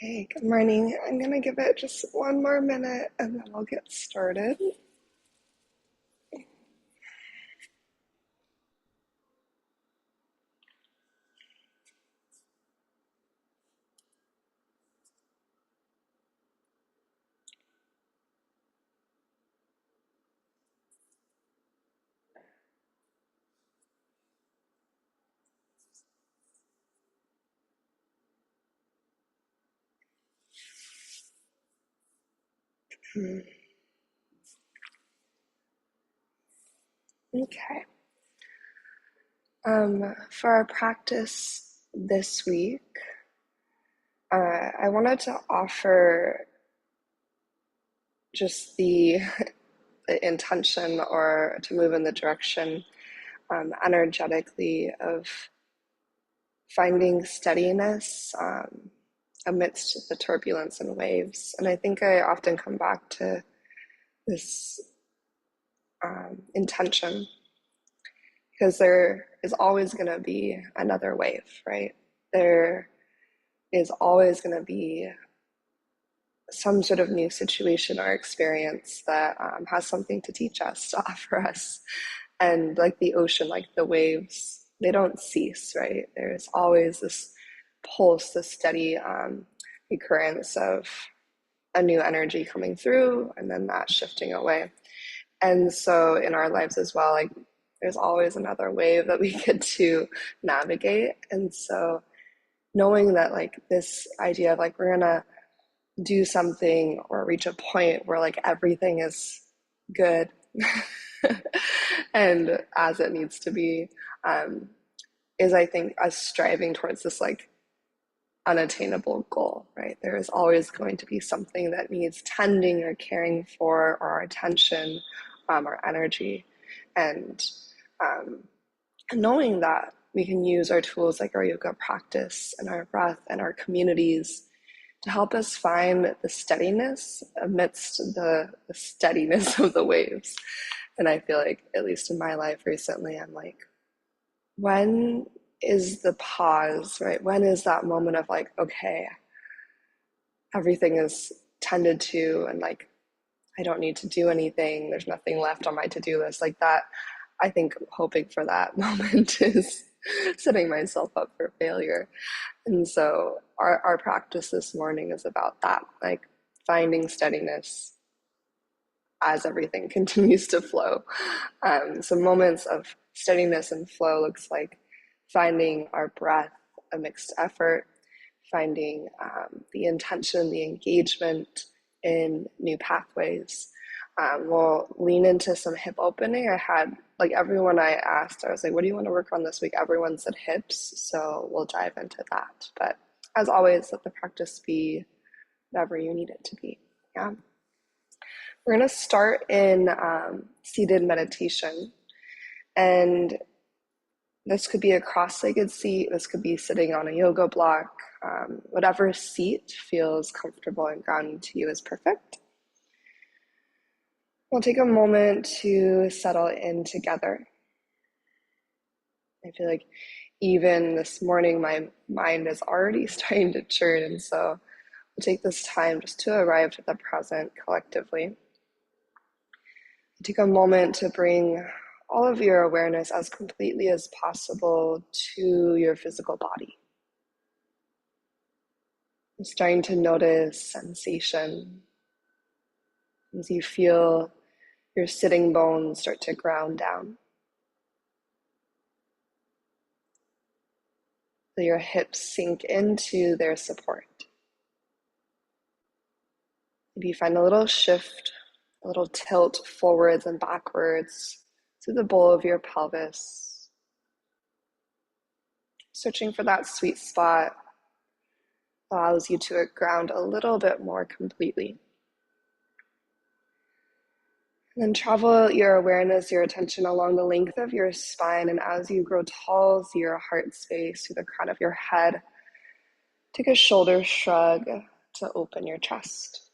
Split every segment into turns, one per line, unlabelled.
Hey, good morning. I'm going to give it just one more minute and then we'll get started. Okay. For our practice this week, I wanted to offer just the intention or to move in the direction energetically of finding steadiness amidst the turbulence and waves. And I think I often come back to this intention because there is always going to be another wave, right? There is always going to be some sort of new situation or experience that has something to teach us, to offer us. And like the ocean, like the waves, they don't cease, right? There's always this pulse, this steady recurrence of a new energy coming through and then that shifting away. And so in our lives as well, like there's always another wave that we get to navigate. And so knowing that like this idea of like we're gonna do something or reach a point where like everything is good and as it needs to be, um, is I think us striving towards this like unattainable goal, right? There is always going to be something that needs tending or caring for, or our attention, or energy. And um, knowing that we can use our tools like our yoga practice and our breath and our communities to help us find the steadiness amidst the steadiness of the waves. And I feel like, at least in my life recently, I'm like, when is the pause, right? When is that moment of like, okay, everything is tended to, and like, I don't need to do anything. There's nothing left on my to-do list. Like that, I think hoping for that moment is setting myself up for failure. And so our practice this morning is about that, like finding steadiness as everything continues to flow. So moments of steadiness and flow looks like finding our breath a mixed effort, finding the intention, the engagement in new pathways. We'll lean into some hip opening. I had, like everyone I asked, I was like, what do you want to work on this week? Everyone said hips, so we'll dive into that. But as always, let the practice be whatever you need it to be. Yeah. We're going to start in seated meditation. And this could be a cross-legged seat. This could be sitting on a yoga block. Whatever seat feels comfortable and grounding to you is perfect. We'll take a moment to settle in together. I feel like even this morning, my mind is already starting to churn. And so we'll take this time just to arrive to the present collectively. Take a moment to bring all of your awareness as completely as possible to your physical body. I'm starting to notice sensation as you feel your sitting bones start to ground down. So your hips sink into their support. Maybe you find a little shift, a little tilt forwards and backwards through the bowl of your pelvis. Searching for that sweet spot allows you to ground a little bit more completely. And then travel your awareness, your attention along the length of your spine. And as you grow tall, see your heart space through the crown of your head. Take a shoulder shrug to open your chest.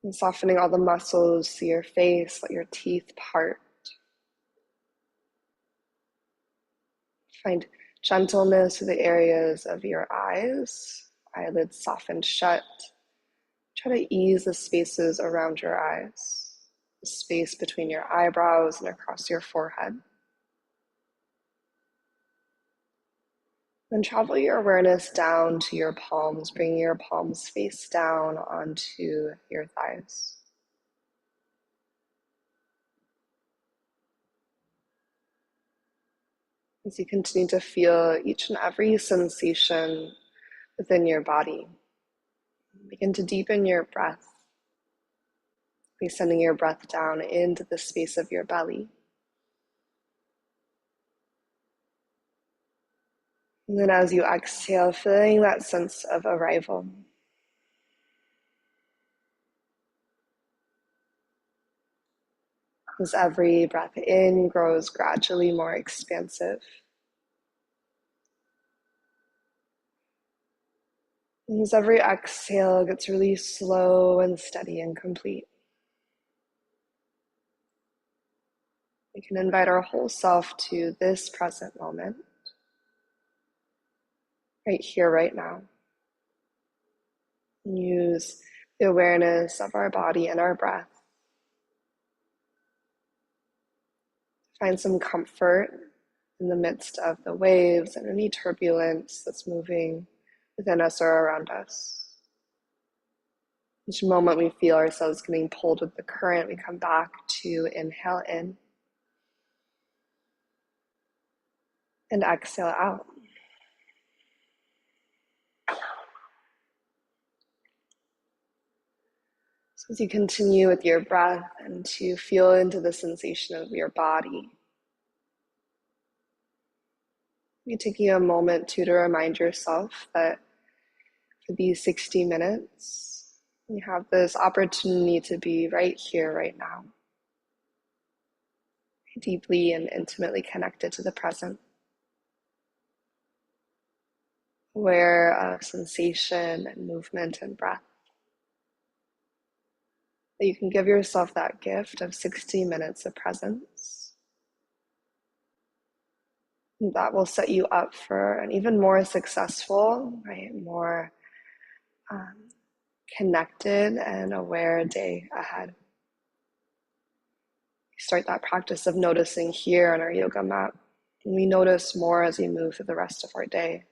And softening all the muscles, see your face, let your teeth part. Find Gentleness to the areas of your eyes, eyelids softened shut. Try to ease the spaces around your eyes, the space between your eyebrows and across your forehead. Then travel your awareness down to your palms, bringing your palms face down onto your thighs. As you continue to feel each and every sensation within your body, begin to deepen your breath by sending your breath down into the space of your belly. And then as you exhale, feeling that sense of arrival. As every breath in grows gradually more expansive. And as every exhale gets really slow and steady and complete. We can invite our whole self to this present moment, right here, right now. And use the awareness of our body and our breath. Find some comfort in the midst of the waves and any turbulence that's moving within us or around us. Each moment we feel ourselves getting pulled with the current, we come back to inhale in and exhale out. So as you continue with your breath and to feel into the sensation of your body, you're taking a moment to remind yourself that for these 60 minutes, you have this opportunity to be right here, right now, deeply and intimately connected to the present, aware of sensation and movement and breath. That you can give yourself that gift of 60 minutes of presence. And that will set you up for an even more successful, right, more connected and aware day ahead. Start that practice of noticing here on our yoga mat. And we notice more as we move through the rest of our day.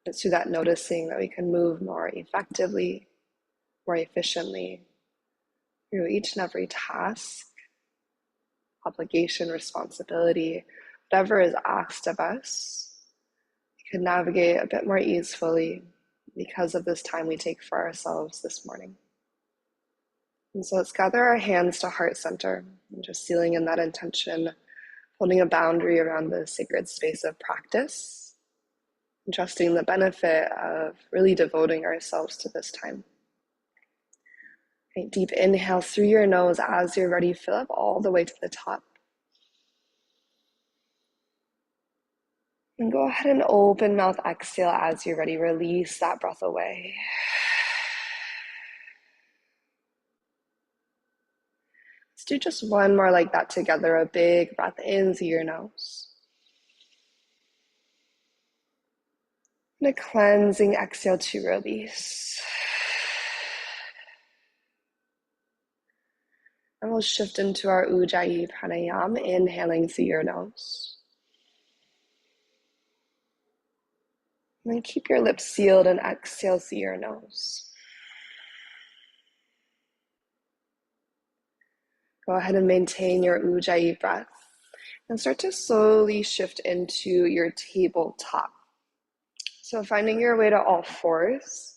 It's through that noticing that we can move more effectively, more efficiently through each and every task, obligation, responsibility, whatever is asked of us. We can navigate a bit more easily because of this time we take for ourselves this morning. And so let's gather our hands to heart center and just sealing in that intention, holding a boundary around the sacred space of practice, and trusting the benefit of really devoting ourselves to this time. Right, deep inhale through your nose. As you're ready, fill up all the way to the top. And go ahead and open mouth exhale as you're ready. Release that breath away. Let's do just one more like that together. A big breath in through your nose. And a cleansing exhale to release. And we'll shift into our Ujjayi pranayama, inhaling through your nose. And then keep your lips sealed and exhale through your nose. Go ahead and maintain your Ujjayi breath. And start to slowly shift into your tabletop. So finding your way to all fours.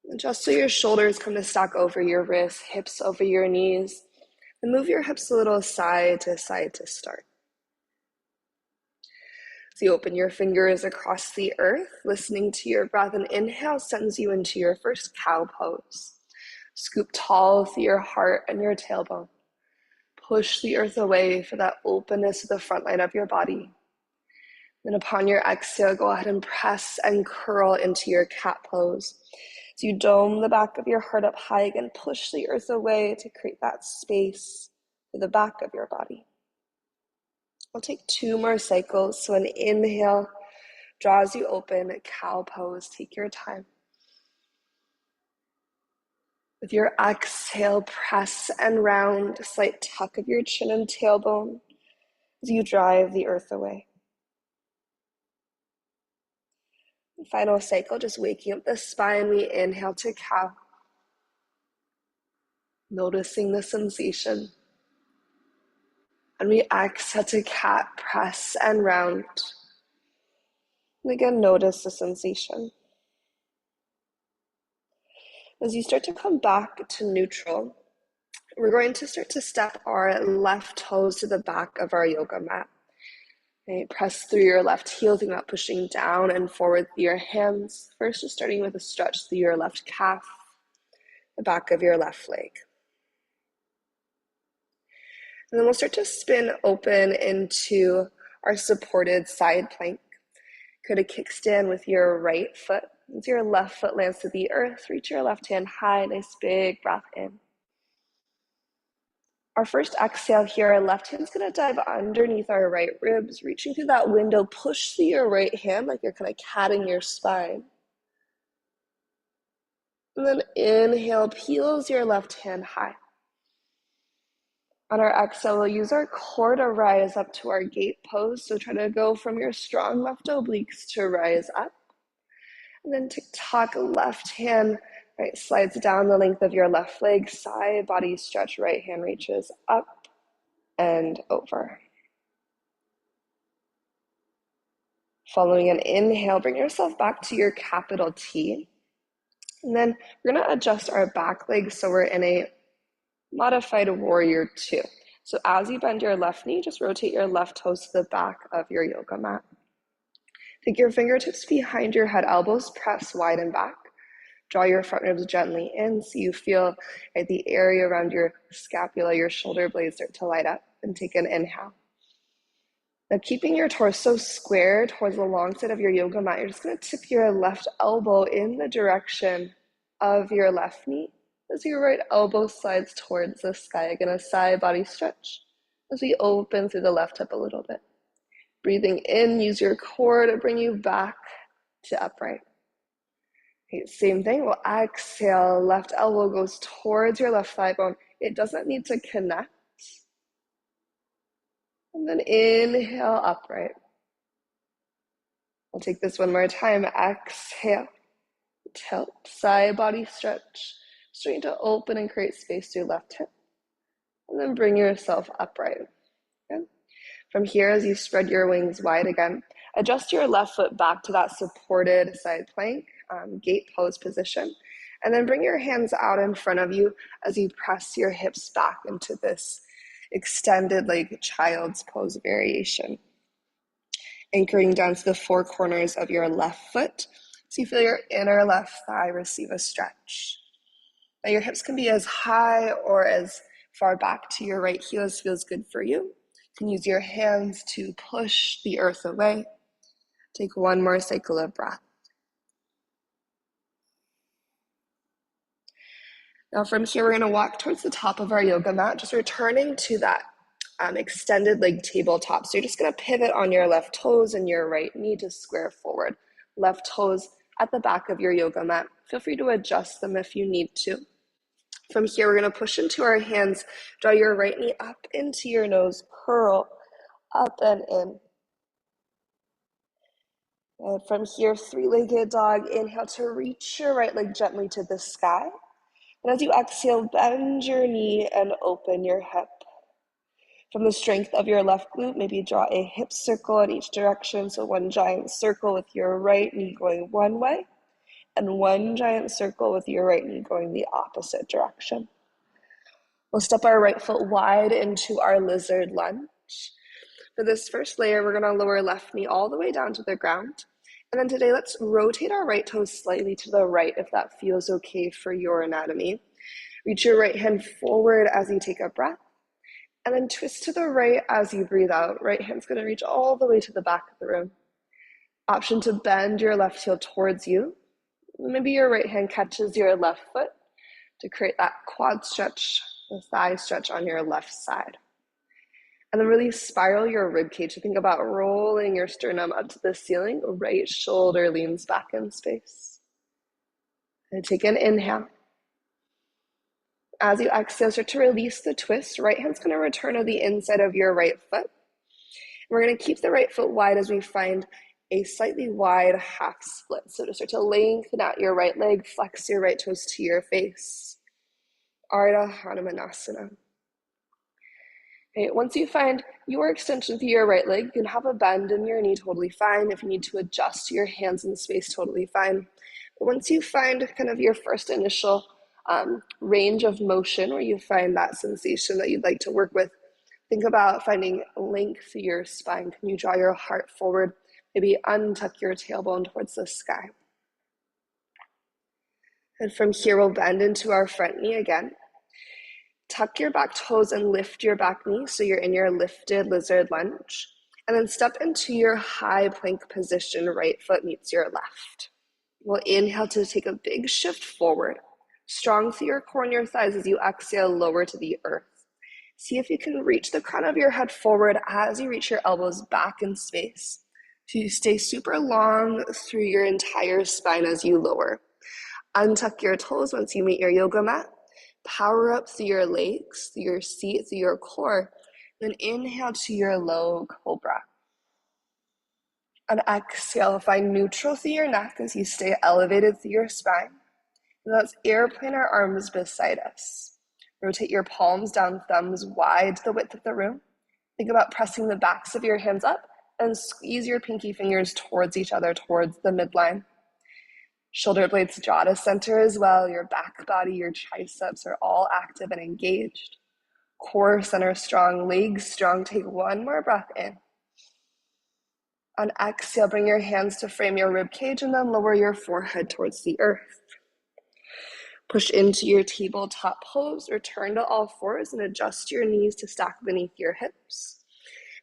And just so your shoulders come to stack over your wrists, hips over your knees. And move your hips a little side to start. So you open your fingers across the earth, listening to your breath. And inhale sends you into your first cow pose. Scoop tall through your heart and your tailbone. Push the earth away for that openness to the front line of your body. Then upon your exhale, go ahead and press and curl into your cat pose. So you dome the back of your heart up high again, push the earth away to create that space for the back of your body. We'll take 2 more cycles. So an inhale draws you open, cow pose. Take your time. With your exhale, press and round, a slight tuck of your chin and tailbone as you drive the earth away. Final cycle, just waking up the spine. We inhale to cow. Noticing the sensation. And we exhale to cat, press and round. And again, notice the sensation. As you start to come back to neutral, we're going to start to step our left toes to the back of our yoga mat. Okay, press through your left heel, think about pushing down and forward through your hands. First, just starting with a stretch through your left calf, the back of your left leg. And then we'll start to spin open into our supported side plank. Could a kickstand with your right foot. As your left foot lands to the earth, reach your left hand high, nice big breath in. Our first exhale here, our left hand's gonna dive underneath our right ribs, reaching through that window, push through your right hand like you're kind of catting your spine. And then inhale, peels your left hand high. On our exhale, we'll use our core to rise up to our gate pose. So try to go from your strong left obliques to rise up. And then tick-tock, left hand, right, slides down the length of your left leg, side body stretch, right hand reaches up and over. Following an inhale, bring yourself back to your capital T. And then we're gonna adjust our back leg so we're in a modified warrior 2. So as you bend your left knee, just rotate your left toes to the back of your yoga mat. Take your fingertips behind your head, elbows press wide and back. Draw your front ribs gently in so you feel the area around your scapula, your shoulder blades start to light up. And take an inhale. Now keeping your torso square towards the long side of your yoga mat, you're just going to tip your left elbow in the direction of your left knee as your right elbow slides towards the sky. Again, a side body stretch as we open through the left hip a little bit. Breathing in, use your core to bring you back to upright. Okay, same thing, we'll exhale, left elbow goes towards your left thigh bone. It doesn't need to connect. And then inhale, upright. We'll take this one more time. Exhale, tilt, side body stretch. Starting to open and create space through left hip. And then bring yourself upright. Okay? From here, as you spread your wings wide again, adjust your left foot back to that supported side plank, gate pose position. And then bring your hands out in front of you as you press your hips back into this extended like child's pose variation. Anchoring down to the 4 corners of your left foot. So you feel your inner left thigh receive a stretch. Now your hips can be as high or as far back to your right heel as feels good for you. You can use your hands to push the earth away. Take one more cycle of breath. Now from here, we're going to walk towards the top of our yoga mat, just returning to that extended leg tabletop. So you're just going to pivot on your left toes and your right knee to square forward. Left toes at the back of your yoga mat. Feel free to adjust them if you need to. From here, we're going to push into our hands. Draw your right knee up into your nose, curl up and in. And from here, 3-legged dog. Inhale to reach your right leg gently to the sky. And as you exhale, bend your knee and open your hip. From the strength of your left glute, maybe draw a hip circle in each direction. So one giant circle with your right knee going one way, and one giant circle with your right knee going the opposite direction. We'll step our right foot wide into our lizard lunge. For this first layer, we're going to lower left knee all the way down to the ground. And then today, let's rotate our right toes slightly to the right if that feels okay for your anatomy. Reach your right hand forward as you take a breath. And then twist to the right as you breathe out. Right hand's going to reach all the way to the back of the room. Option to bend your left heel towards you. Maybe your right hand catches your left foot to create that quad stretch, the thigh stretch on your left side. And then really spiral your rib cage. So think about rolling your sternum up to the ceiling. Right shoulder leans back in space. And take an inhale. As you exhale, start to release the twist. Right hand's going to return to the inside of your right foot. We're going to keep the right foot wide as we find a slightly wide half split. So to start to lengthen out your right leg, flex your right toes to your face. Ardha Hanumanasana. Okay, once you find your extension through your right leg, you can have a bend in your knee, totally fine. If you need to adjust your hands in space, totally fine. But once you find kind of your first initial range of motion where you find that sensation that you'd like to work with, think about finding length through your spine. Can you draw your heart forward? Maybe untuck your tailbone towards the sky. And from here, we'll bend into our front knee again. Tuck your back toes and lift your back knee so you're in your lifted lizard lunge. And then step into your high plank position. Right foot meets your left. We'll inhale to take a big shift forward. Strong through your core and your thighs as you exhale, lower to the earth. See if you can reach the crown of your head forward as you reach your elbows back in space. So you stay super long through your entire spine as you lower. Untuck your toes once you meet your yoga mat. Power up through your legs, through your seat, through your core. Then inhale to your low cobra. And exhale, find neutral through your neck as you stay elevated through your spine. And let's airplane our arms beside us. Rotate your palms down, thumbs wide to the width of the room. Think about pressing the backs of your hands up and squeeze your pinky fingers towards each other, towards the midline. Shoulder blades jaw to center as well. Your back body, your triceps are all active and engaged. Core center strong, legs strong. Take one more breath in. On exhale, bring your hands to frame your rib cage and then lower your forehead towards the earth. Push into your tabletop pose, return to all fours and adjust your knees to stack beneath your hips.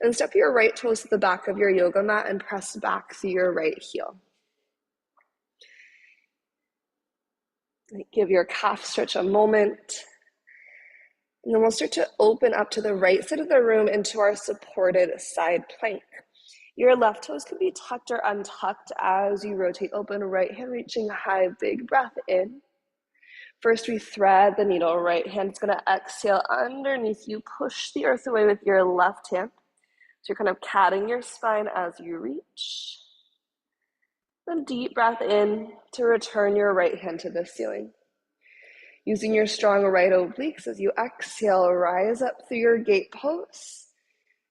And step your right toes to the back of your yoga mat and press back through your right heel. Give your calf stretch a moment. And then we'll start to open up to the right side of the room into our supported side plank. Your left toes can be tucked or untucked as you rotate open, right hand reaching high, big breath in. First, we thread the needle. Right hand is going to exhale underneath you. Push the earth away with your left hand. So you're kind of catting your spine as you reach. Then deep breath in to return your right hand to the ceiling. Using your strong right obliques as you exhale, rise up through your gate pose.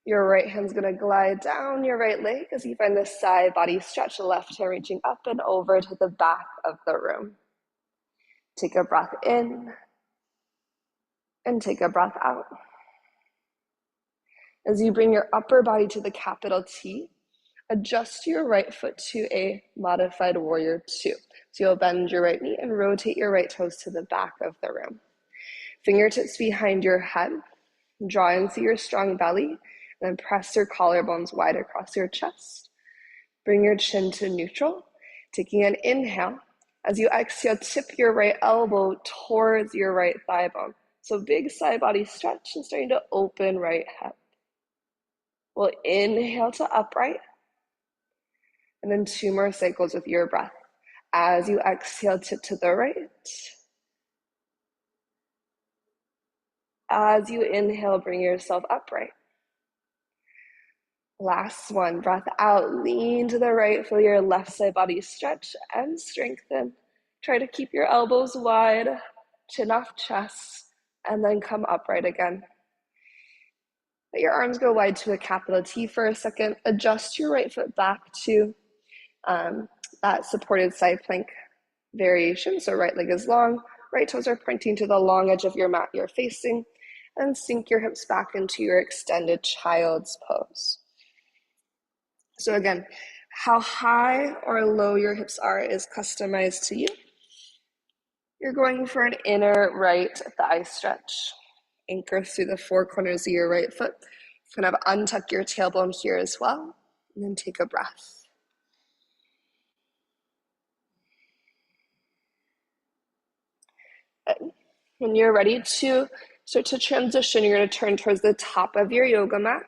Your right hand's going to glide down your right leg as you find the side body stretch, the left hand reaching up and over to the back of the room. Take a breath in and take a breath out. As you bring your upper body to the capital T, adjust your right foot to a modified warrior 2. So you'll bend your right knee and rotate your right toes to the back of the room. Fingertips behind your head, draw in through your strong belly, and then press your collarbones wide across your chest. Bring your chin to neutral, taking an inhale. As you exhale, tip your right elbow towards your right thigh bone. So big side body stretch and starting to open right hip. We'll inhale to upright, and then 2 more cycles with your breath. As you exhale, tip to the right. As you inhale, bring yourself upright. Last one, breath out, lean to the right, feel your left side body stretch and strengthen. Try to keep your elbows wide, chin off chest, and then come upright again. Let your arms go wide to a capital T for a second. Adjust your right foot back to that supported side plank variation. So right leg is long, right toes are pointing to the long edge of your mat you're facing, and sink your hips back into your extended child's pose. So again, how high or low your hips are is customized to you. You're going for an inner right thigh stretch. Anchor through the 4 corners of your right foot. Kind of untuck your tailbone here as well, and then take a breath. When you're ready to So to transition, you're going to turn towards the top of your yoga mat,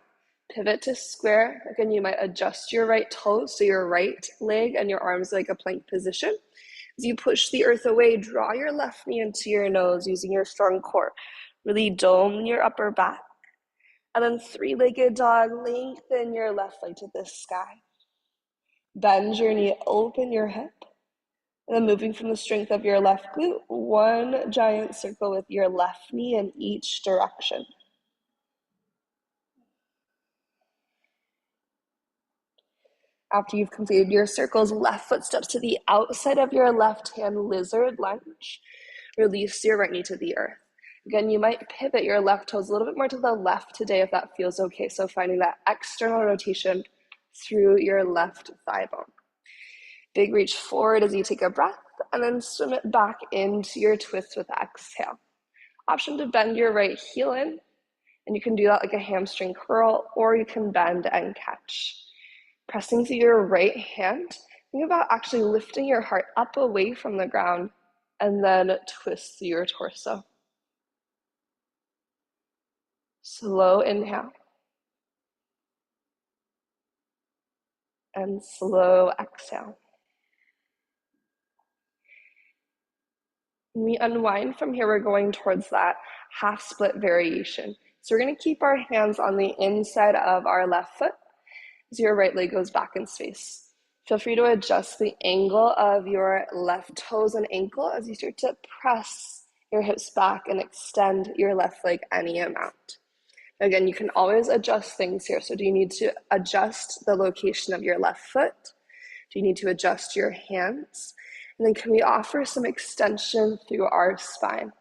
pivot to square. Again, you might adjust your right toes, so your right leg and your arms like a plank position. As you push the earth away, draw your left knee into your nose using your strong core. Really dome your upper back. And then three-legged dog, lengthen your left leg to the sky. Bend your knee, open your hip. And then moving from the strength of your left glute, one giant circle with your left knee in each direction. After you've completed your circles, left foot steps to the outside of your left hand, lizard lunge. Release your right knee to the earth. Again, you might pivot your left toes a little bit more to the left today if that feels okay. So finding that external rotation through your left thigh bone. Big reach forward as you take a breath, and then swim it back into your twist with exhale. Option to bend your right heel in, and you can do that like a hamstring curl, or you can bend and catch. Pressing through your right hand, think about actually lifting your heart up away from the ground, and then twist through your torso. Slow inhale. And slow exhale. When we unwind from here, we're going towards that half split variation. So we're going to keep our hands on the inside of our left foot as your right leg goes back in space. Feel free to adjust the angle of your left toes and ankle as you start to press your hips back and extend your left leg any amount. Again, you can always adjust things here. So do you need to adjust the location of your left foot? Do you need to adjust your hands? And then can we offer some extension through our spine?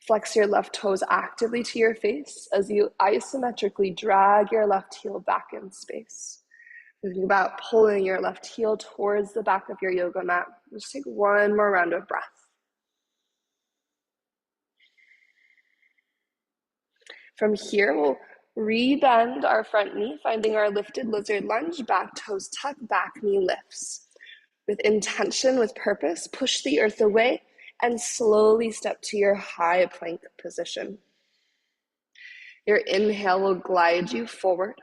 Flex your left toes actively to your face as you isometrically drag your left heel back in space. Think about pulling your left heel towards the back of your yoga mat. Just take one more round of breath. From here, we'll rebend our front knee, finding our lifted lizard lunge, back toes tuck, back knee lifts. With intention, with purpose, push the earth away and slowly step to your high plank position. Your inhale will glide you forward,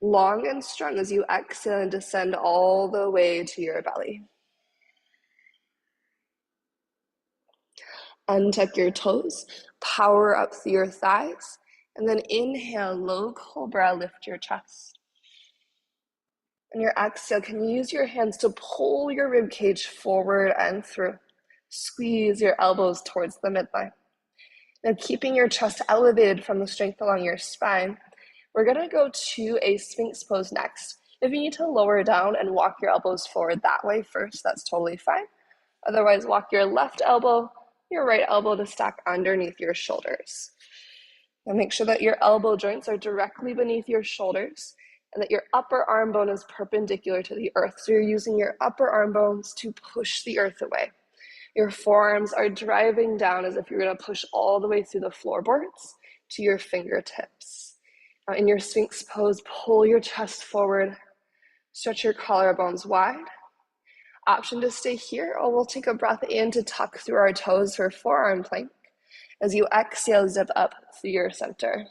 long and strong as you exhale and descend all the way to your belly. Untuck your toes, power up through your thighs, and then inhale, low cobra, lift your chest. And your exhale, can you use your hands to pull your rib cage forward and through? Squeeze your elbows towards the midline. Now, keeping your chest elevated from the strength along your spine, we're going to go to a Sphinx pose next. If you need to lower down and walk your elbows forward that way first, that's totally fine. Otherwise, walk your left elbow, your right elbow to stack underneath your shoulders. Now make sure that your elbow joints are directly beneath your shoulders and that your upper arm bone is perpendicular to the earth. So you're using your upper arm bones to push the earth away. Your forearms are driving down as if you're going to push all the way through the floorboards to your fingertips. Now in your Sphinx pose, pull your chest forward, stretch your collarbones wide. Option to stay here, or we'll take a breath in to tuck through our toes for forearm plank. As you exhale, zip up through your center.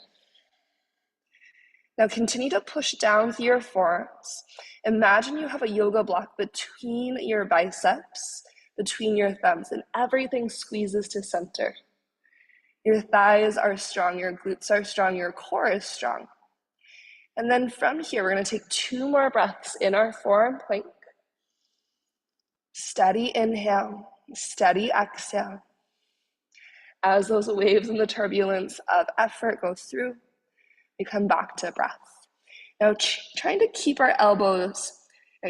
Now continue to push down through your forearms. Imagine you have a yoga block between your biceps, between your thumbs, and everything squeezes to center. Your thighs are strong, your glutes are strong, your core is strong. And then from here, we're going to take 2 more breaths in our forearm plank. Steady inhale, steady exhale. As those waves and the turbulence of effort go through, we come back to breath. Now, trying to keep our elbows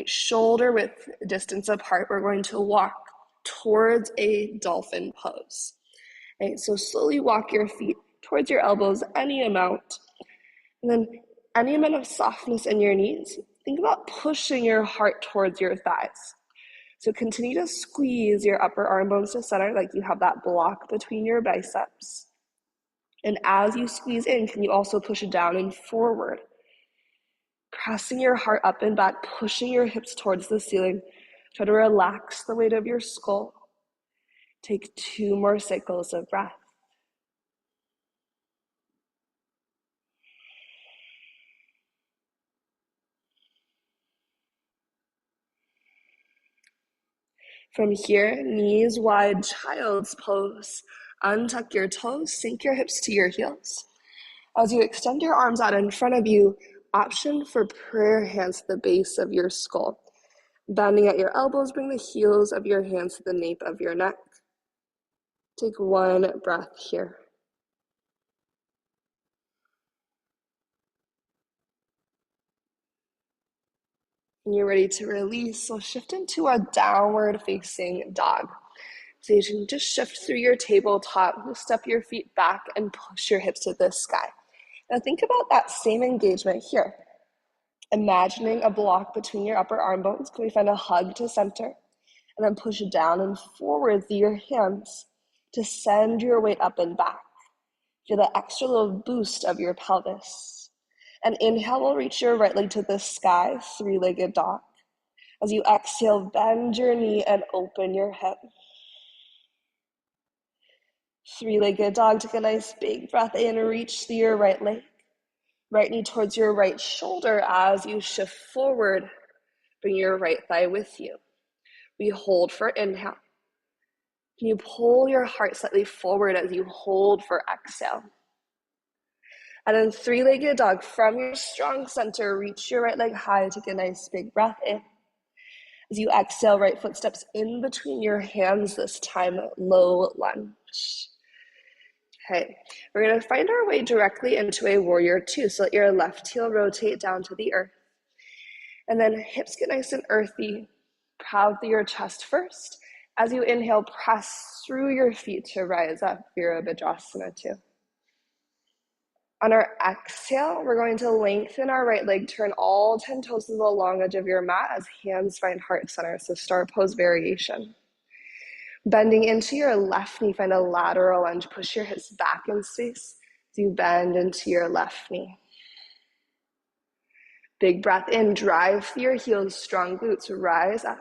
shoulder width distance apart, we're going to walk towards a dolphin pose. So slowly walk your feet towards your elbows, any amount. And then any amount of softness in your knees. Think about pushing your heart towards your thighs. So continue to squeeze your upper arm bones to center like you have that block between your biceps. And as you squeeze in, can you also push down and forward? Pressing your heart up and back, pushing your hips towards the ceiling. Try to relax the weight of your skull. Take 2 more cycles of breath. From here, knees wide, child's pose. Untuck your toes, sink your hips to your heels. As you extend your arms out in front of you, option for prayer hands to the base of your skull. Bending at your elbows, bring the heels of your hands to the nape of your neck. Take one breath here. When you're ready to release, we'll shift into a downward facing dog. So you can just shift through your tabletop, step your feet back and push your hips to the sky. Now think about that same engagement here. Imagining a block between your upper arm bones. Can we find a hug to center? And then push down and forward through your hands to send your weight up and back. Feel the extra little boost of your pelvis. And inhale, we'll reach your right leg to the sky, three-legged dog. As you exhale, bend your knee and open your hip. Three-legged dog, take a nice big breath in, reach through your right leg. Right knee towards your right shoulder as you shift forward. Bring your right thigh with you. We hold for inhale. Can you pull your heart slightly forward as you hold for exhale? And then three-legged dog, from your strong center, reach your right leg high, take a nice big breath in. As you exhale, right foot steps in between your hands this time, low lunge. Okay, we're gonna find our way directly into a warrior two. So let your left heel rotate down to the earth. And then hips get nice and earthy. Proud through your chest first. As you inhale, press through your feet to rise up, Virabhadrasana 2. On our exhale, we're going to lengthen our right leg, turn all 10 toes to the long edge of your mat as hands find heart center, so star pose variation. Bending into your left knee, find a lateral lunge, push your hips back in space as you bend into your left knee. Big breath in, drive through your heels, strong glutes, rise up.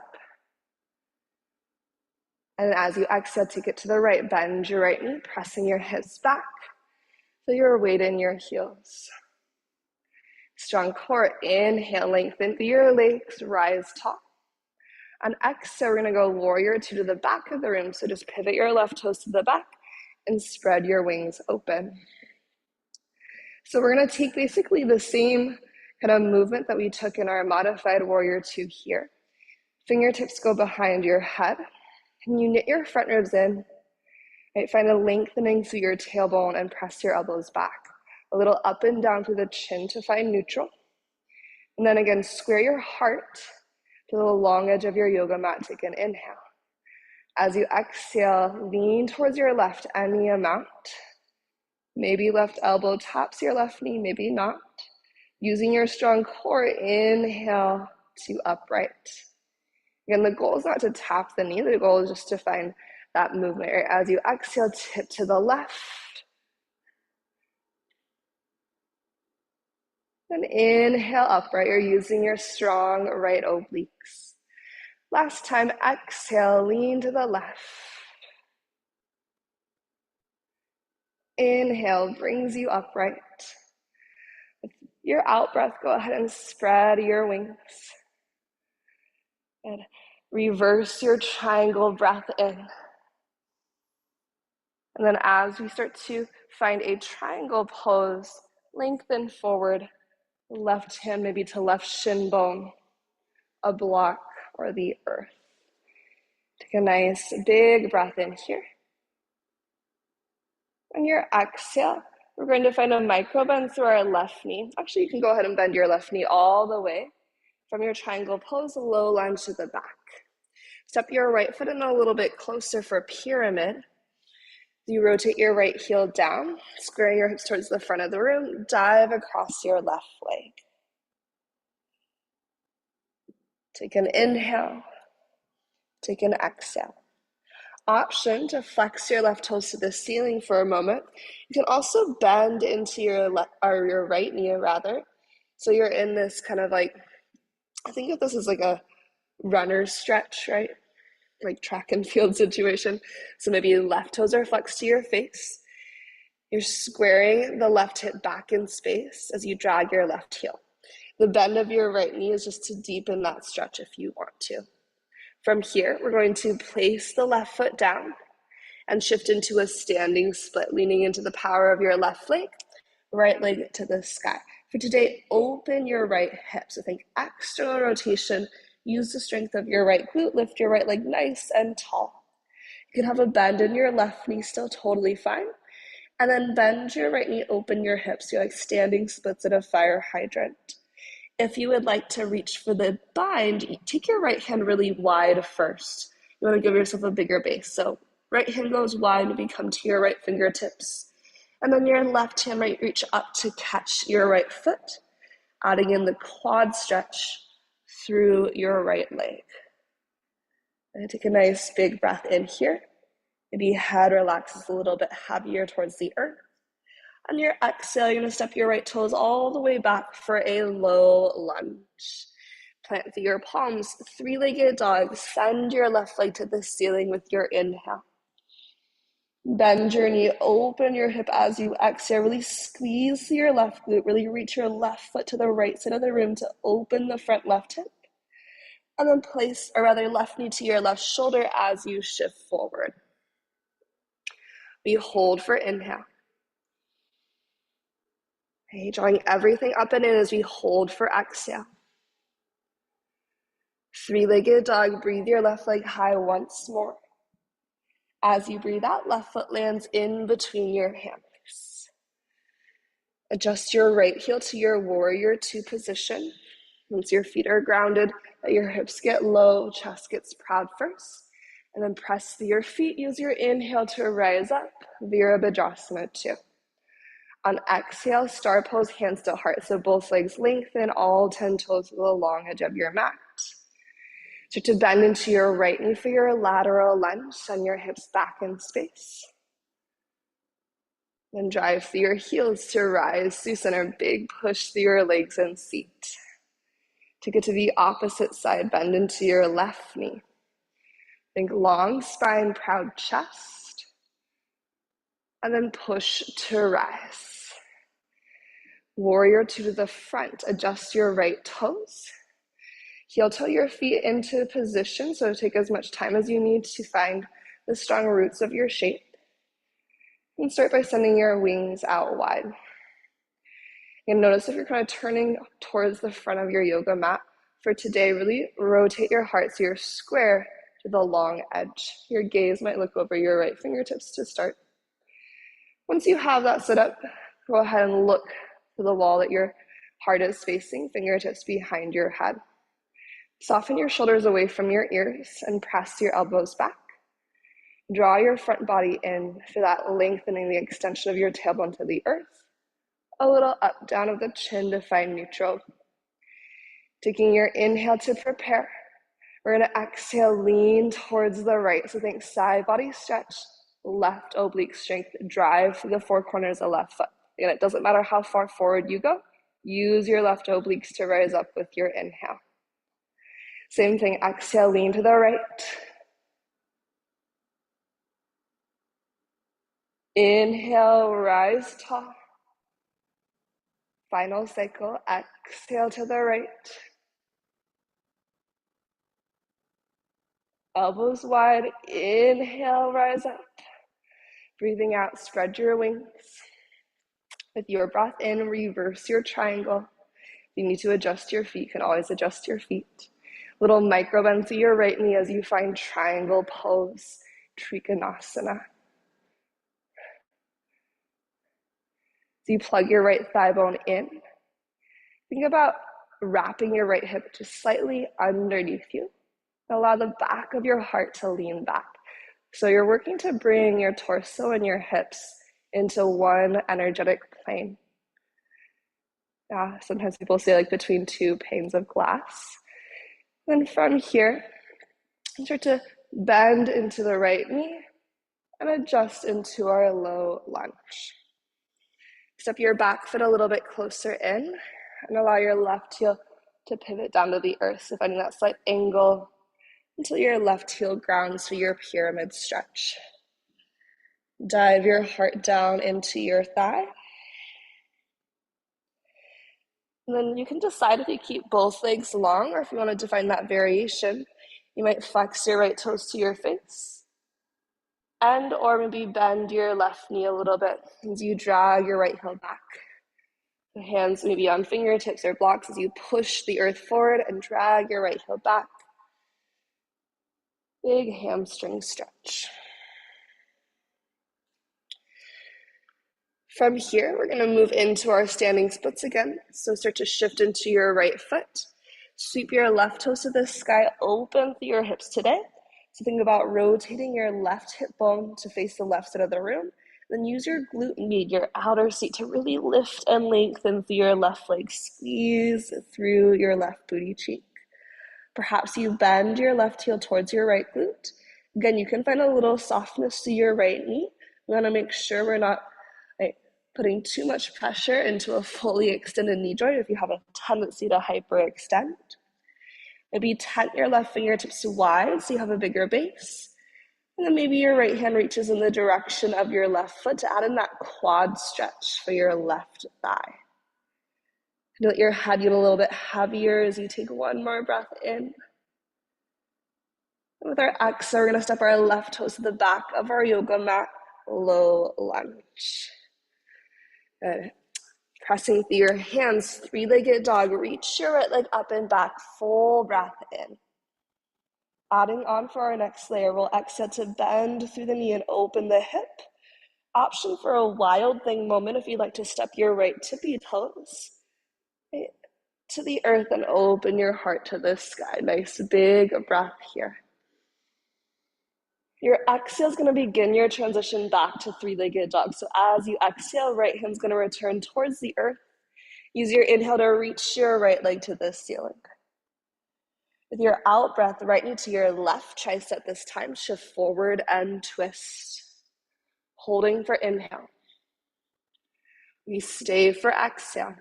And as you exhale, take it to the right, bend your right knee, pressing your hips back. Feel your weight in your heels. Strong core, inhale, lengthen through your legs, rise tall. On exhale, we're gonna go warrior two to the back of the room. So just pivot your left toes to the back and spread your wings open. So we're gonna take basically the same kind of movement that we took in our modified warrior two here. Fingertips go behind your head. And you knit your front ribs in. Right, find a lengthening through your tailbone and press your elbows back. A little up and down through the chin to find neutral. And then again, square your heart to the long edge of your yoga mat. Take an inhale. As you exhale, lean towards your left any amount. Maybe left elbow taps your left knee, maybe not. Using your strong core, inhale to upright. Again, the goal is not to tap the knee. The goal is just to find that movement. Right? As you exhale, tip to the left. And inhale upright. You're using your strong right obliques. Last time, exhale, lean to the left. Inhale brings you upright. With your out breath, go ahead and spread your wings. And reverse your triangle breath in. And then as we start to find a triangle pose, lengthen forward, left hand maybe to left shin bone, a block, or the earth. Take a nice big breath in here. On your exhale, we're going to find a micro bend through our left knee. Actually, you can go ahead and bend your left knee all the way from your triangle pose, low lunge to the back. Step your right foot in a little bit closer for pyramid. You rotate your right heel down, squaring your hips towards the front of the room, dive across your left leg. Take an inhale, take an exhale. Option to flex your left toes to the ceiling for a moment. You can also bend into your right knee rather. So you're in this kind of like, I think of this as like a runner's stretch, right? Like track and field situation. So maybe left toes are flexed to your face. You're squaring the left hip back in space as you drag your left heel. The bend of your right knee is just to deepen that stretch if you want to. From here, we're going to place the left foot down and shift into a standing split, leaning into the power of your left leg, right leg to the sky. For today, open your right hip. So think external rotation. Use the strength of your right glute. Lift your right leg nice and tall. You can have a bend in your left knee, still totally fine. And then bend your right knee, open your hips. You're like standing splits at a fire hydrant. If you would like to reach for the bind, take your right hand really wide first. You want to give yourself a bigger base. So right hand goes wide, maybe come to your right fingertips. And then your left hand might reach up to catch your right foot, adding in the quad stretch through your right leg. And take a nice big breath in here. Maybe head relaxes a little bit heavier towards the earth. On your exhale, you're going to step your right toes all the way back for a low lunge. Plant your palms, three-legged dog. Send your left leg to the ceiling with your inhale. Bend your knee, open your hip as you exhale. Really squeeze your left glute. Really reach your left foot to the right side of the room to open the front left hip. And then place, or rather left knee to your left shoulder as you shift forward. We hold for inhale. Okay, drawing everything up and in as we hold for exhale. Three-legged dog, breathe your left leg high once more. As you breathe out, left foot lands in between your hands. Adjust your right heel to your warrior two position. Once your feet are grounded, let your hips get low, chest gets proud first. And then press through your feet. Use your inhale to rise up, Virabhadrasana 2. On exhale, star pose, hands to heart. So both legs lengthen, all 10 toes to the long edge of your mat. Start to bend into your right knee for your lateral lunge. Send your hips back in space. Then drive through your heels to rise through center. Big push through your legs and seat. Take it to the opposite side. Bend into your left knee. Think long spine, proud chest. And then push to rise. Warrior two to the front. Adjust your right toes. Heel toe your feet into position, so take as much time as you need to find the strong roots of your shape. And start by sending your wings out wide. And notice if you're kind of turning towards the front of your yoga mat. For today, really rotate your heart so you're square to the long edge. Your gaze might look over your right fingertips to start. Once you have that set up, go ahead and look to the wall that your heart is facing, fingertips behind your head. Soften your shoulders away from your ears and press your elbows back. Draw your front body in for that lengthening, the extension of your tailbone to the earth. A little up, down of the chin to find neutral. Taking your inhale to prepare. We're going to exhale, lean towards the right. So think side body stretch, left oblique strength. Drive through the four corners of the left foot. Again, it doesn't matter how far forward you go. Use your left obliques to rise up with your inhale. Same thing, exhale, lean to the right. Inhale, rise tall. Final cycle, exhale to the right. Elbows wide, inhale, rise up. Breathing out, spread your wings. With your breath in, reverse your triangle. If you need to adjust your feet, you can always adjust your feet. Little micro bend through your right knee as you find triangle pose, Trikonasana. So you plug your right thigh bone in. Think about wrapping your right hip just slightly underneath you. Allow the back of your heart to lean back. So you're working to bring your torso and your hips into one energetic plane. Sometimes people say like between two panes of glass. Then from here, start to bend into the right knee and adjust into our low lunge. Step your back foot a little bit closer in and allow your left heel to pivot down to the earth. So finding that slight angle until your left heel grounds for your pyramid stretch. Dive your heart down into your thigh. And then you can decide if you keep both legs long or if you want to define that variation. You might flex your right toes to your face and or maybe bend your left knee a little bit as you drag your right heel back. The hands maybe on fingertips or blocks as you push the earth forward and drag your right heel back. Big hamstring stretch. From here, we're going to move into our standing splits again. So start to shift into your right foot. Sweep your left toes to the sky, open through your hips today. So think about rotating your left hip bone to face the left side of the room. Then use your glute med, your outer seat, to really lift and lengthen through your left leg. Squeeze through your left booty cheek. Perhaps you bend your left heel towards your right glute. Again, you can find a little softness to your right knee. We want to make sure we're not putting too much pressure into a fully extended knee joint if you have a tendency to hyperextend. Maybe tent your left fingertips wide so you have a bigger base. And then maybe your right hand reaches in the direction of your left foot to add in that quad stretch for your left thigh. Let your head get a little bit heavier as you take one more breath in. And with our exhale, we're going to step our left toes to the back of our yoga mat, low lunge. Good. Pressing through your hands, three-legged dog. Reach your right leg up and back, full breath in. Adding on for our next layer, we'll exhale to bend through the knee and open the hip. Option for a wild thing moment if you'd like to step your right tippy toes to the earth and open your heart to the sky. Nice big breath here. Your exhale is going to begin your transition back to three-legged dog. So as you exhale, right hand's going to return towards the earth. Use your inhale to reach your right leg to the ceiling. With your out breath, right knee to your left tricep this time. Shift forward and twist. Holding for inhale. We stay for exhale.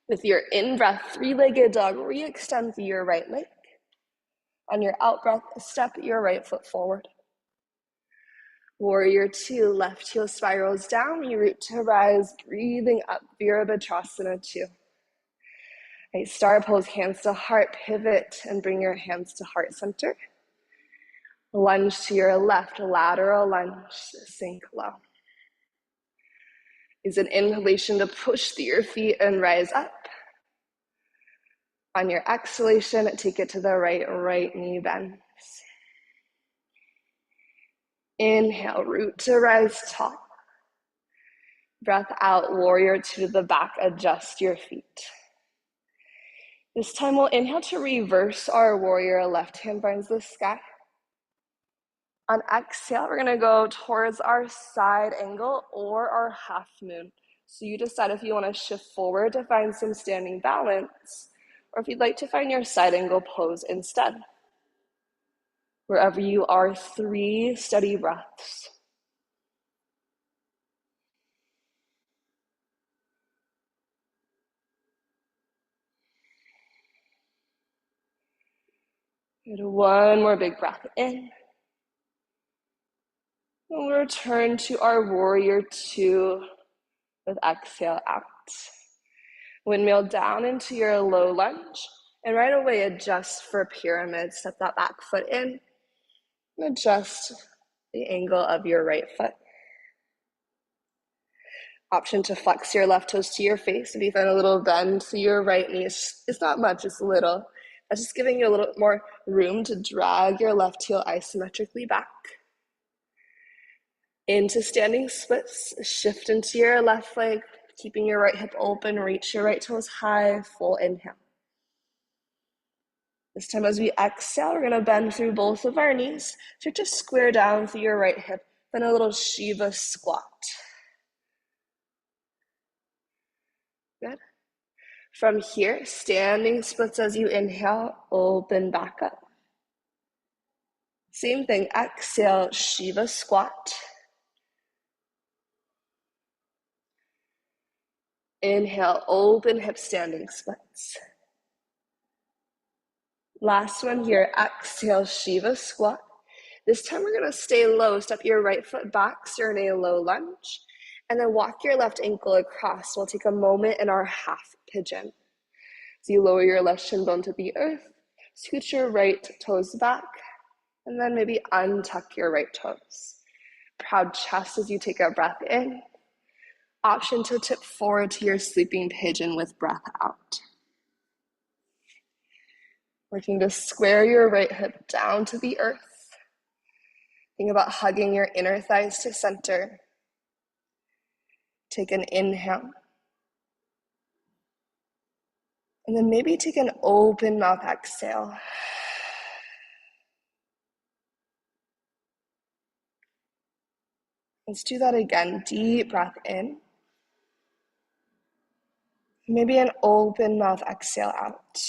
With your in-breath, three-legged dog, re-extend through your right leg. On your out-breath, step your right foot forward. Warrior two, left heel spirals down. You root to rise, breathing up, Virabhadrasana 2. Right, star pose, hands to heart, pivot, and bring your hands to heart center. Lunge to your left, lateral lunge, sink low. Use an inhalation to push through your feet and rise up. On your exhalation, take it to the right knee bends. Inhale, root to rise tall. Breath out, warrior two to the back, adjust your feet. This time we'll inhale to reverse our warrior, left hand finds the sky. On exhale, we're gonna go towards our side angle or our half moon. So you decide if you wanna shift forward to find some standing balance, or if you'd like to find your side angle pose instead. Wherever you are, 3 steady breaths. Good. One more big breath in. And we'll return to our warrior two with exhale out. Windmill down into your low lunge. And right away, adjust for pyramid. Step that back foot in. And adjust the angle of your right foot. Option to flex your left toes to your face. If you find a little bend to your right knee, it's not much, it's little. That's just giving you a little more room to drag your left heel isometrically back. Into standing splits, shift into your left leg, keeping your right hip open, reach your right toes high, full inhale. This time as we exhale, we're gonna bend through both of our knees. Start to square down through your right hip, then a little Shiva squat. Good. From here, standing splits as you inhale, open back up. Same thing, exhale, Shiva squat. Inhale, open hip standing splits. Last one here, exhale, Shiva squat. This time we're gonna stay low, step your right foot back, start in a low lunge, and then walk your left ankle across. We'll take a moment in our half pigeon. So you lower your left shin bone to the earth, Scoot your right toes back, and then maybe untuck your right toes. Proud chest as you take a breath in. Option to tip forward to your sleeping pigeon with breath out. Working to square your right hip down to the earth. Think about hugging your inner thighs to center. Take an inhale. And then maybe take an open mouth exhale. Let's do that again. Deep breath in. Maybe an open mouth exhale out.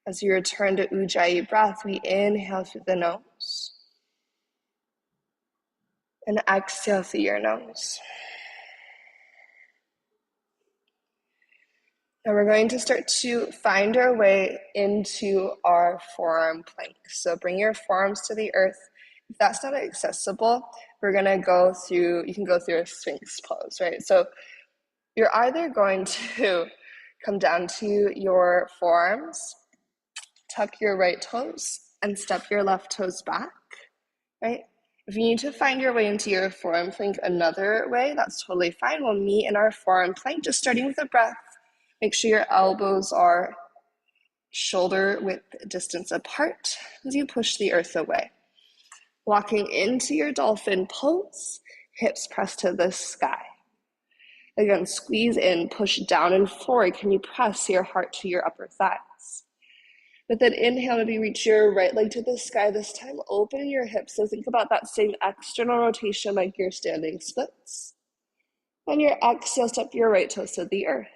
As you return to Ujjayi breath, we inhale through the nose and exhale through your nose. Now we're going to start to find our way into our forearm plank. So bring your forearms to the earth. If that's not accessible, we're gonna go through, you can go through a Sphinx pose, right? So you're either going to come down to your forearms, tuck your right toes, and step your left toes back, right? If you need to find your way into your forearm plank another way, that's totally fine. We'll meet in our forearm plank, just starting with a breath. Make sure your elbows are shoulder width distance apart as you push the earth away. Walking into your dolphin pose, hips press to the sky. Again, squeeze in, push down and forward. Can you press your heart to your upper thighs? With an inhale, maybe reach your right leg to the sky this time. Open your hips. So think about that same external rotation like your standing splits. On your exhale, step your right toes to the earth.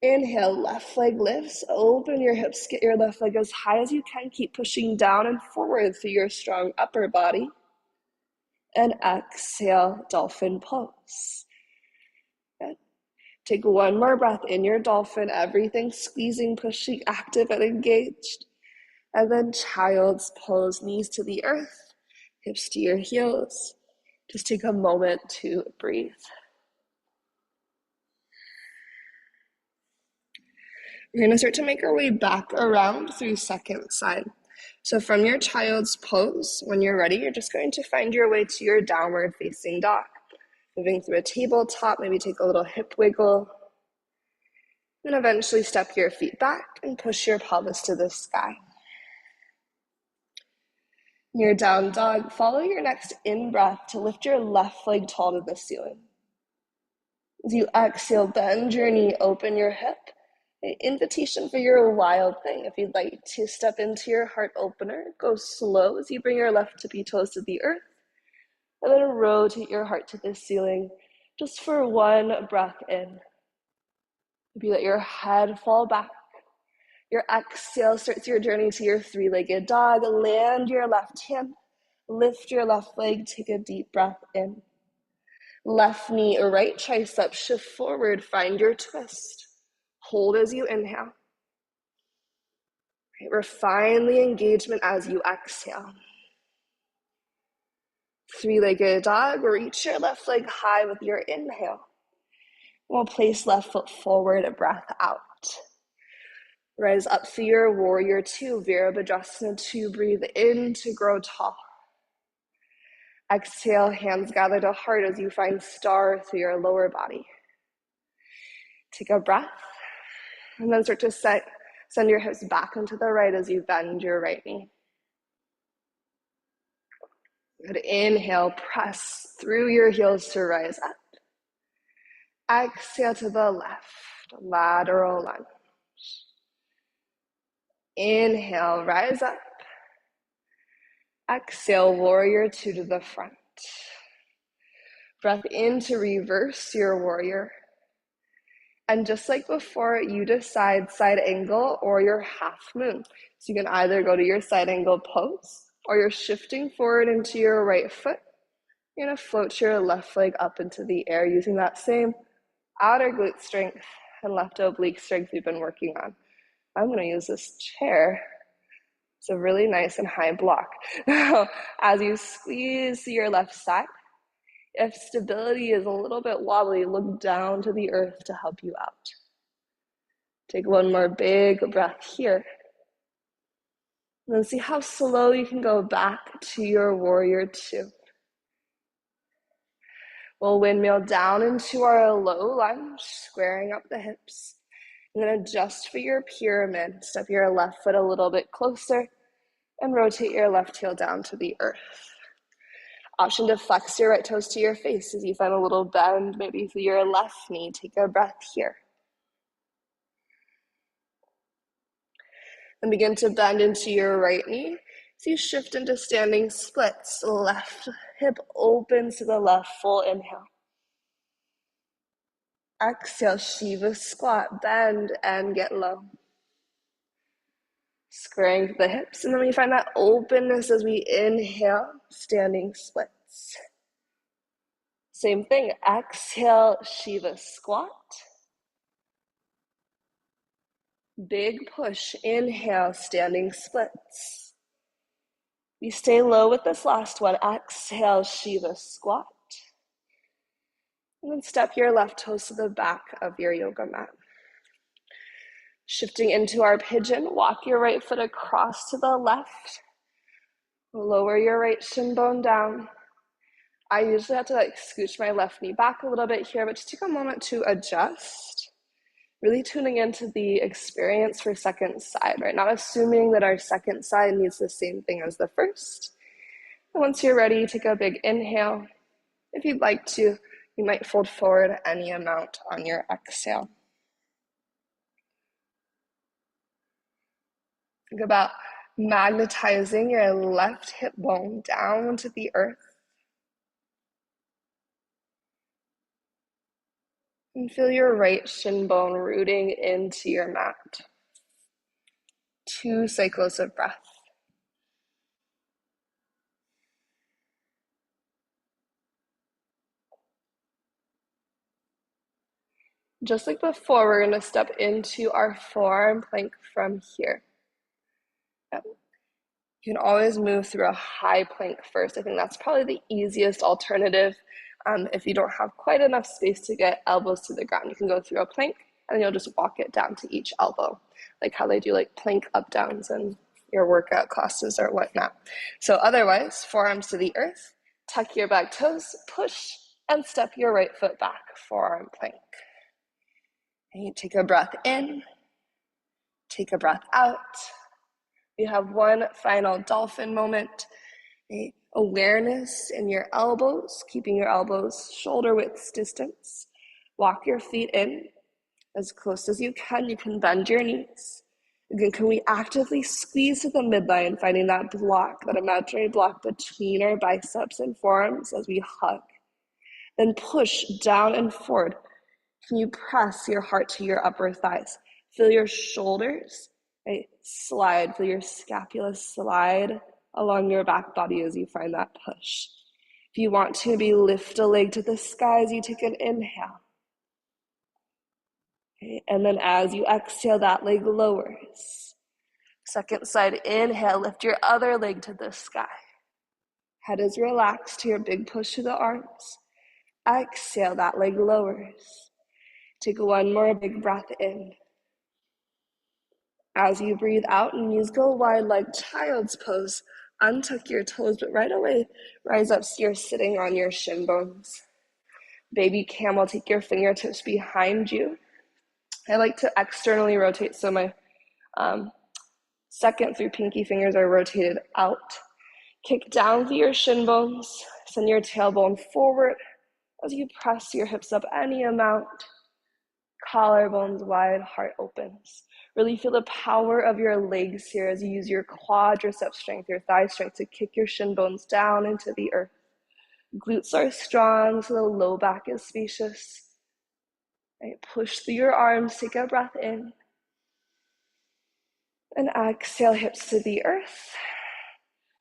Inhale, left leg lifts. Open your hips. Get your left leg as high as you can. Keep pushing down and forward through your strong upper body. And exhale, dolphin pose. Good. Take one more breath in your dolphin. Everything squeezing, pushing, active and engaged. And then child's pose, knees to the earth, hips to your heels. Just take a moment to breathe. We're going to start to make our way back around through second side. So from your child's pose, when you're ready, you're just going to find your way to your downward facing dog. Moving through a tabletop, maybe take a little hip wiggle. And eventually step your feet back and push your pelvis to the sky. Your down dog, follow your next in-breath to lift your left leg tall to the ceiling. As you exhale, bend your knee, open your hip. An invitation for your wild thing. If you'd like to step into your heart opener, go slow as you bring your left tippy toes to the earth. And then rotate your heart to the ceiling just for one breath in. Maybe let your head fall back. Your exhale starts your journey to your three-legged dog. Land your left hand, lift your left leg, take a deep breath in. Left knee, right tricep, shift forward, find your twist. Hold as you inhale. Right, refine the engagement as you exhale. Three-legged dog, reach your left leg high with your inhale. We'll place left foot forward, a breath out. Rise up through your warrior two, Virabhadrasana 2, breathe in to grow tall. Exhale, hands gather to heart as you find star through your lower body. Take a breath, and then start to send your hips back into the right as you bend your right knee. Good, inhale, press through your heels to rise up. Exhale to the left, lateral lunge. Inhale, rise up. Exhale, warrior two to the front. Breath in to reverse your warrior. And just like before, you decide side angle or your half moon. So you can either go to your side angle pose, or you're shifting forward into your right foot. You're gonna float your left leg up into the air using that same outer glute strength and left oblique strength we've been working on. I'm gonna use this chair. It's a really nice and high block. As you squeeze your left side, If stability is a little bit wobbly, look down to the earth to help you out. Take one more big breath here. And then see how slow you can go back to your warrior two. We'll windmill down into our low lunge, squaring up the hips. And then adjust for your pyramid. Step your left foot a little bit closer and rotate your left heel down to the earth. Option to flex your right toes to your face as you find a little bend, maybe through your left knee. Take a breath here. And begin to bend into your right knee. So you shift into standing splits. Left hip opens to the left, full inhale. Exhale, Shiva squat, bend and get low. Squaring the hips, and then we find that openness as we inhale, standing splits. Same thing, exhale, Shiva squat. Big push, inhale, standing splits. We stay low with this last one, exhale, Shiva squat. And then step your left toes to the back of your yoga mat. Shifting into our pigeon, walk your right foot across to the left. Lower your right shin bone down. I usually have to scooch my left knee back a little bit here, but just take a moment to adjust. Really tuning into the experience for second side, right? Not assuming that our second side needs the same thing as the first. And once you're ready, take a big inhale. If you'd like to, you might fold forward any amount on your exhale. Think about magnetizing your left hip bone down to the earth. And feel your right shin bone rooting into your mat. 2 cycles of breath. Just like before, we're going to step into our forearm plank from here. You can always move through a high plank first. I think that's probably the easiest alternative. If you don't have quite enough space to get elbows to the ground, you can go through a plank and you'll just walk it down to each elbow, like how they do like plank up downs in your workout classes or whatnot. So otherwise, forearms to the earth, tuck your back toes, push, and step your right foot back, forearm plank. And you take a breath in, take a breath out. You have one final dolphin moment. Awareness in your elbows, keeping your elbows shoulder width distance. Walk your feet in as close as you can. You can bend your knees. Again, can we actively squeeze to the midline, finding that block, that imaginary block between our biceps and forearms as we hug. Then push down and forward. Can you press your heart to your upper thighs? Feel your shoulders, right? Slide, feel your scapula slide along your back body as you find that push. If you want to, maybe lift a leg to the sky as you take an inhale. Okay, and then as you exhale, that leg lowers. Second side, inhale, lift your other leg to the sky. Head is relaxed to your big push to the arms. Exhale, that leg lowers. Take one more big breath in. As you breathe out, knees go wide like child's pose. Untuck your toes, but right away, rise up so you're sitting on your shin bones. Baby camel, take your fingertips behind you. I like to externally rotate, so my second through pinky fingers are rotated out. Kick down through your shin bones. Send your tailbone forward as you press your hips up any amount. Collarbones wide, heart opens. Really feel the power of your legs here as you use your quadricep strength, your thigh strength to kick your shin bones down into the earth. Glutes are strong, so the low back is spacious. Right, push through your arms, take a breath in. And exhale, hips to the earth.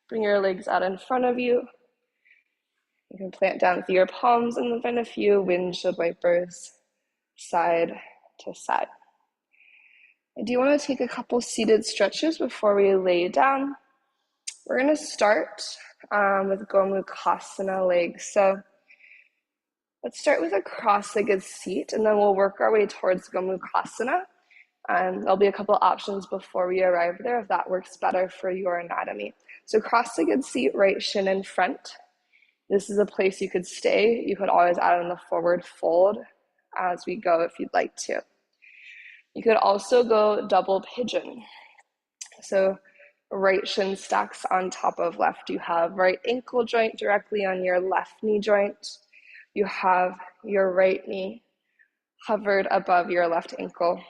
Bring your legs out in front of you. You can plant down with your palms and then find a few windshield wipers, side to side. I do want to take a couple seated stretches before we lay down. We're going to start with Gomukasana legs. So Let's start with a cross-legged seat, and then we'll work our way towards Gomukhasana. There'll be a couple options before we arrive there if that works better for your anatomy. So cross-legged seat, right shin in front. This is a place you could stay. You could always add in the forward fold as we go if you'd like to. You could also go double pigeon. So right shin stacks on top of left. You have right ankle joint directly on your left knee joint. You have your right knee hovered above your left ankle.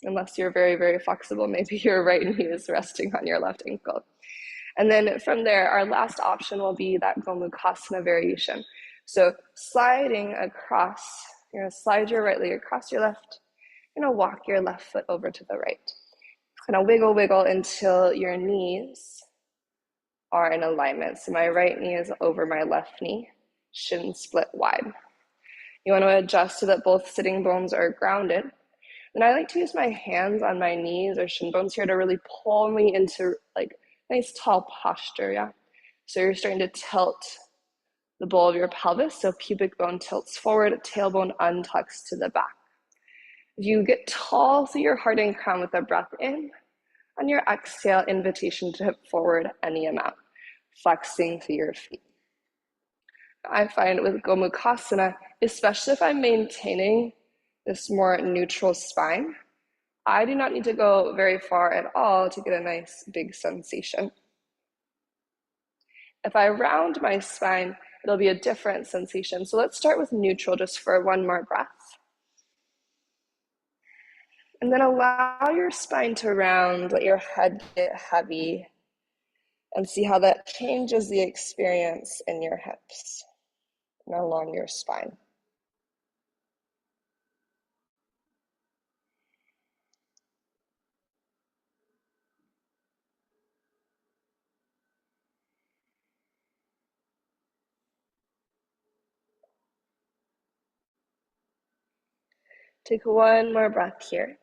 Unless you're very, very flexible, maybe your right knee is resting on your left ankle. And then from there, our last option will be that Gomukhasana variation. So sliding across, you're gonna slide your right leg across your left, you're gonna walk your left foot over to the right. Kind of wiggle, wiggle until your knees are in alignment. So my right knee is over my left knee, shin split wide. You want to adjust so that both sitting bones are grounded. And I like to use my hands on my knees or shin bones here to really pull me into like nice tall posture, yeah? So you're starting to tilt the bowl of your pelvis, so pubic bone tilts forward, tailbone untucks to the back. You get tall through your heart and crown with a breath in. On your exhale, invitation to hip forward any amount, flexing through your feet. I find with Gomukhasana, especially if I'm maintaining this more neutral spine, I do not need to go very far at all to get a nice big sensation. If I round my spine, it'll be a different sensation. So let's start with neutral just for one more breath. And then allow your spine to round, let your head get heavy, and see how that changes the experience in your hips and along your spine. Take one more breath here.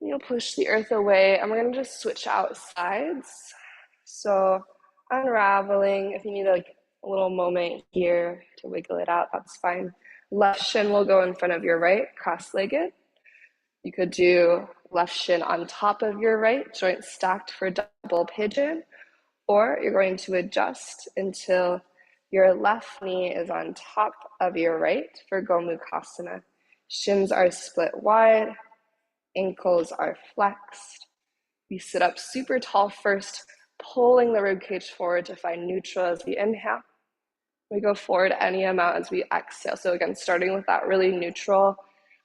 You'll push the earth away, and we're going to just switch out sides. So unraveling, if you need like a little moment here to wiggle it out, that's fine. Left shin will go in front of your right, cross-legged. You could do left shin on top of your right, joint stacked for double pigeon, or you're going to adjust until your left knee is on top of your right for Gomukhasana. Shins are split wide, ankles are flexed. We sit up super tall first, pulling the ribcage forward to find neutral as we inhale. We go forward any amount as we exhale. So again, starting with that really neutral,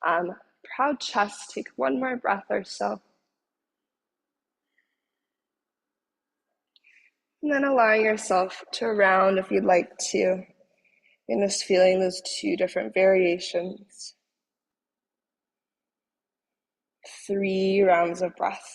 proud chest. Take one more breath or so. And then allowing yourself to round if you'd like to. And just feeling those two different variations. 3 rounds of breath.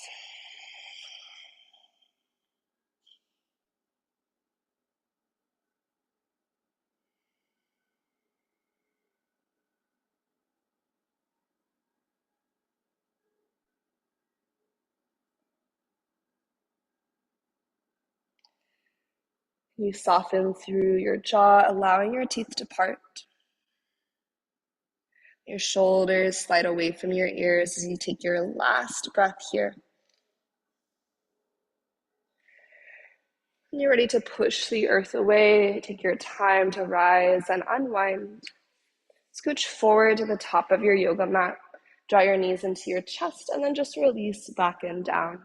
You soften through your jaw, allowing your teeth to part. Your shoulders slide away from your ears as you take your last breath here. You're ready to push the earth away. Take your time to rise and unwind. Scooch forward to the top of your yoga mat. Draw your knees into your chest and then just release back and down.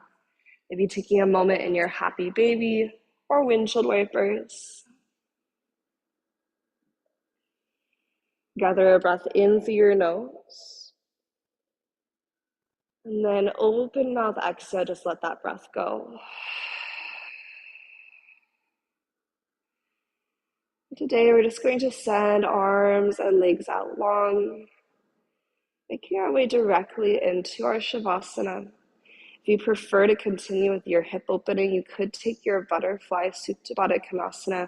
Maybe taking a moment in your happy baby or windshield wipers. Gather a breath in through your nose. And then open mouth exhale, just let that breath go. Today we're just going to send arms and legs out long, making our way directly into our Shavasana. If you prefer to continue with your hip opening, you could take your butterfly Supta Baddha Konasana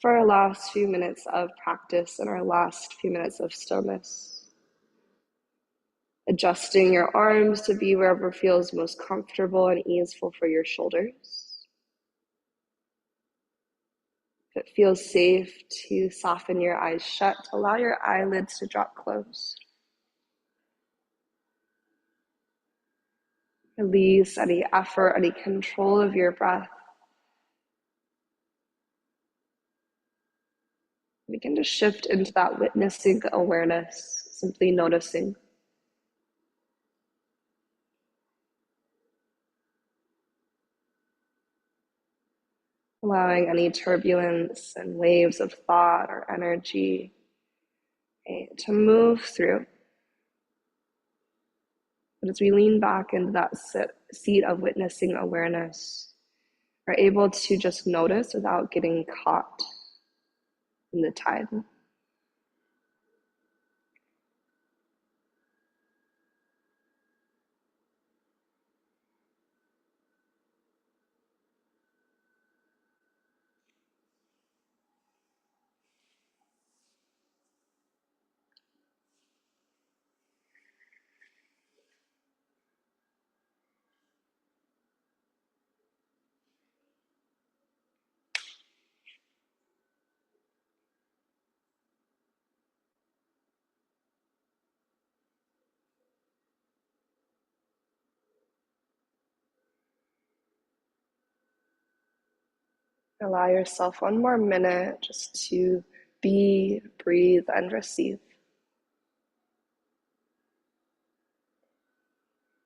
for our last few minutes of practice and our last few minutes of stillness. Adjusting your arms to be wherever feels most comfortable and easeful for your shoulders. If it feels safe to soften your eyes shut, allow your eyelids to drop closed. Release any effort, any control of your breath. Begin to shift into that witnessing awareness, simply noticing. Allowing any turbulence and waves of thought or energy to move through. But as we lean back into that seat of witnessing awareness, we're able to just notice without getting caught in the tide. Allow yourself one more minute just to be, breathe, and receive.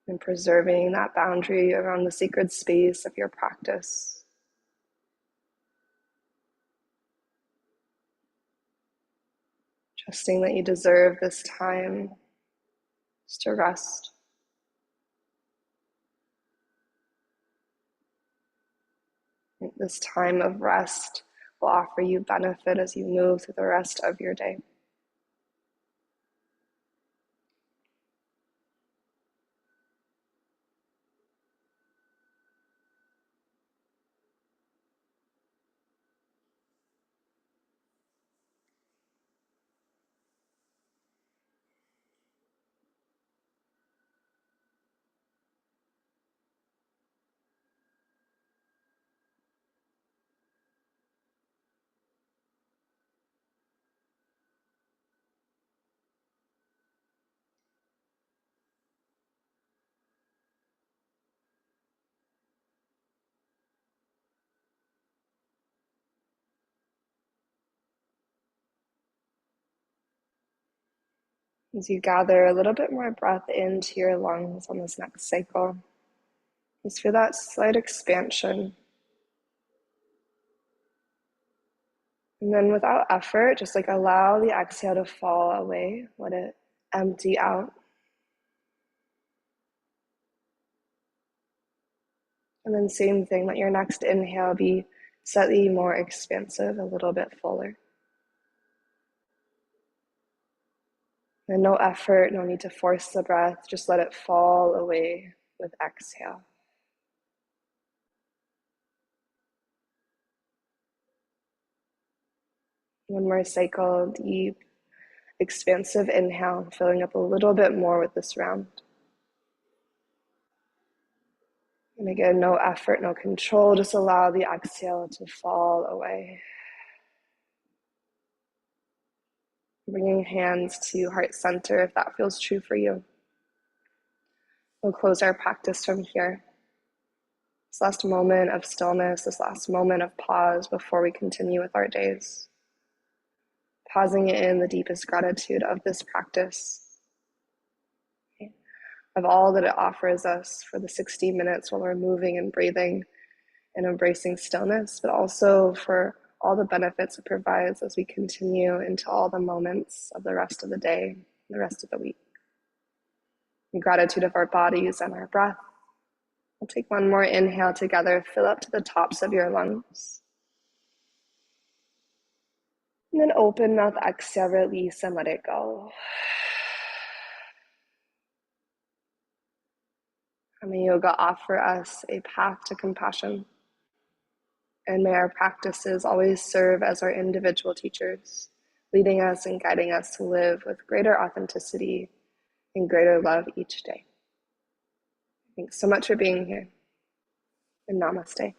And preserving that boundary around the sacred space of your practice. Trusting that you deserve this time just to rest. This time of rest will offer you benefit as you move through the rest of your day. As you gather a little bit more breath into your lungs on this next cycle, just feel that slight expansion. And then without effort, just allow the exhale to fall away, let it empty out. And then same thing, let your next inhale be slightly more expansive, a little bit fuller. And no effort, no need to force the breath, just let it fall away with exhale. One more cycle, deep, expansive inhale, filling up a little bit more with this round. And again, no effort, no control, just allow the exhale to fall away. Bringing hands to heart center if that feels true for you. We'll close our practice from here. This last moment of stillness, this last moment of pause before we continue with our days. Pausing in the deepest gratitude of this practice, of all that it offers us for the 60 minutes while we're moving and breathing and embracing stillness, but also for all the benefits it provides as we continue into all the moments of the rest of the day, the rest of the week. In gratitude of our bodies and our breath, we'll take one more inhale together, fill up to the tops of your lungs. And then open mouth, exhale, release, and let it go. And may yoga offer us a path to compassion. And may our practices always serve as our individual teachers, leading us and guiding us to live with greater authenticity and greater love each day. Thanks so much for being here, and namaste.